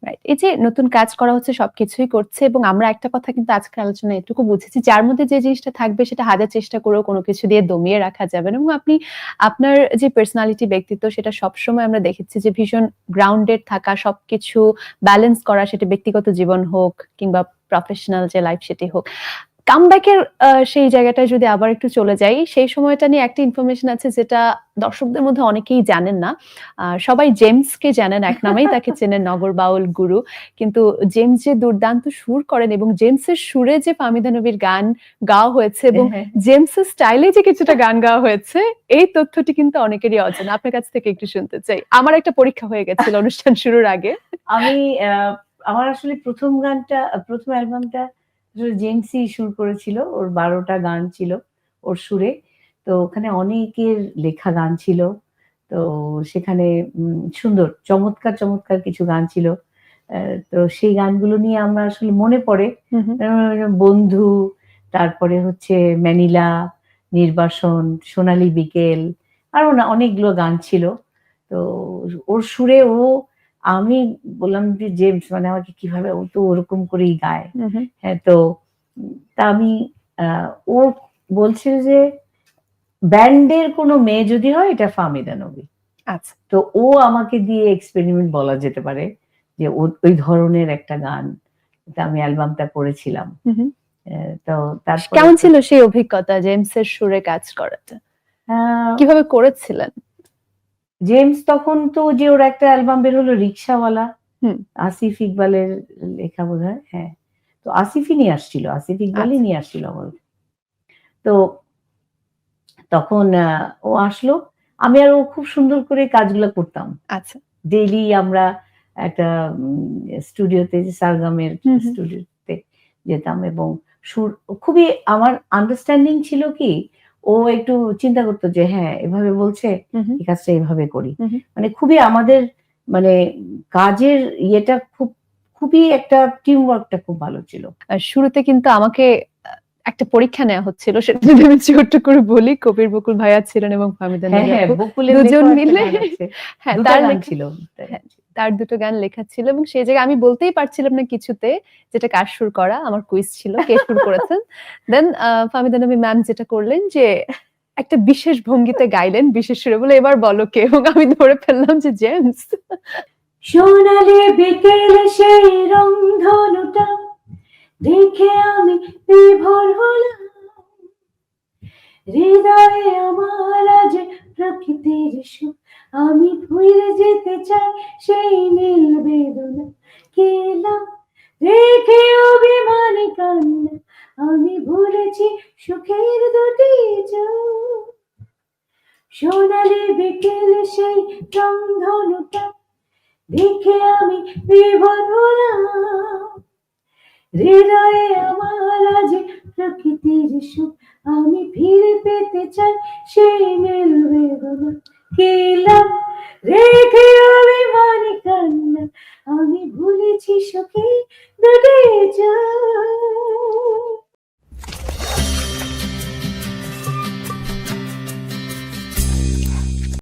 Right. এই যে নতুন কাজ করা হচ্ছে সবকিছুই করছে এবং আমরা একটা কথা কিন্তু আজকের আলোচনায় এটুকু বুঝেছি, যার মধ্যে যে জিনিসটা থাকবে সেটা হাজার চেষ্টা করেও কোনো কিছু দিয়ে দমিয়ে রাখা যাবে না এবং আপনি আপনার যে পার্সোনালিটি ব্যক্তিত্ব সেটা সবসময় আমরা দেখেছি যে ভীষণ গ্রাউন্ডেড থাকা, সবকিছু ব্যালেন্স করা, সেটা ব্যক্তিগত জীবন হোক কিংবা প্রফেশনাল যে লাইফ সেটি হোক। কামব্যাকের সেই জায়গাটায় যদি আবার একটু চলে যাই, সেই সময়টা নিয়ে একটা ইনফরমেশন আছে যেটা দর্শকদের মধ্যে অনেকেই জানেন না। সবাই জেমসকে জানেন, এক নামেই তাকে চেনেন, নগর বাউল গুরু। কিন্তু জেমস যে দুর্দান্ত সুর করেন এবং জেমসের সুরে যে ফাহমিদা নবীর গান গাওয়া হয়েছে এবং জেমসের স্টাইলে যে কিছুটা গান গাওয়া হয়েছে, এই তথ্যটি কিন্তু অনেকেরই অজানা। আপনার কাছ থেকে একটু শুনতে চাই। আমার একটা পরীক্ষা হয়ে গেছিল অনুষ্ঠান শুরুর আগে। আমি আমার আসলে প্রথম অ্যালবামটা জেমসই সুর করেছিল। ওর 12টা গান ছিল ওর সুরে। তো ওখানে অনেকের লেখা গান ছিল। তো সেখানে সুন্দর চমৎকার কিছু গান ছিল। তো সেই গানগুলো নিয়ে আমার আসলে মনে পড়ে বন্ধু, তারপরে হচ্ছে ম্যানিলা, নির্বাসন, সোনালী বিকেল, আরো না অনেকগুলো গান ছিল। তো ওর সুরে আমি বললাম যে জেমস মানে আমাকে কিভাবে, ও তো ওরকম করেই গায়। হ্যাঁ, তো তা আমি ও বলছে যে ব্যান্ডের কোনো মেয়ে যদি হয় এটা ফাহমিদা নবী। আচ্ছা। তো ও আমাকে দিয়ে এক্সপেরিমেন্ট বলা যেতে পারে যে ওই ধরনের একটা গান। আমি অ্যালবামটা করেছিলাম। তো তারপরে কেমন ছিল সেই অভিজ্ঞতা জেমসের সুরে কাজ করাটা? কিভাবে করেছিলেন? জেমস তখন তো যে ওর একটা অ্যালবাম বের হলো রিক্সাওয়ালা, আসিফ ইকবালের লেখা বোধহয়। হ্যাঁ, তো আসিফ ইকবালই নিয়ে আসছিল আমার। তো তখন ও আসলো, আমি আর ও খুব সুন্দর করে কাজগুলো করতাম। আচ্ছা। ডেইলি আমরা একটা স্টুডিওতে, সারগামের স্টুডিওতে যেতাম এবং সুর খুবই আমার আন্ডারস্ট্যান্ডিং ছিল কি, ও একটু চিন্তা করতো যে হ্যাঁ এভাবে বলছে, এই কাজটা এভাবে করি। মানে খুবই আমাদের মানে কাজের ইয়েটা খুবই একটা টিম ওয়ার্কটা খুব ভালো ছিল। শুরুতে কিন্তু আমাকে একটা পরীক্ষা নেওয়া হচ্ছিল, সেটা যদি আমি ছোট্ট করে বলি। কবির বকুল ভাইয়া ছিলেন এবং ফাহমিদা নবী আপু, দুজন মিলে হ্যাঁ তার দুটো গান লেখা ছিল এবং সেই জায়গায় আমি বলতেই পারছিলাম না কিছুতে যেটা কার সুর করা। আমার কুইজ ছিল কে সুর করেছেন। দেন ফাহমিদা নবী ম্যাম যেটা করলেন যে একটা বিশেষ ভঙ্গিতে গাইলেন, বিশেষ সুরে বলে এবার বলো কে, এবং আমি ধরে ফেললাম যে জেমস। সোনালি বিকেল সেই রংধনুটা দেখে আমি বিভোর হলাম, হৃদয়ে আমার আজ প্রকৃতির সুখ, আমি ভুলে যেতে চাই সেই নীল বেদনা, কেলাম রেখে অভিমানী কান্না, আমি ভুলেছি সুখের দুটি চোখ। সোনালি বিকেল সেই রংধনুটা দেখে আমি বিভোর হলাম, হৃদয়ে আমার আজ প্রকৃতির সুখ, আমি ফিরে পেতে চাই সেই নীল বেদনা, কেলাম রেখে অভিমানী কান্না, আমি ভুলেছি সুখে দুটি চোখ।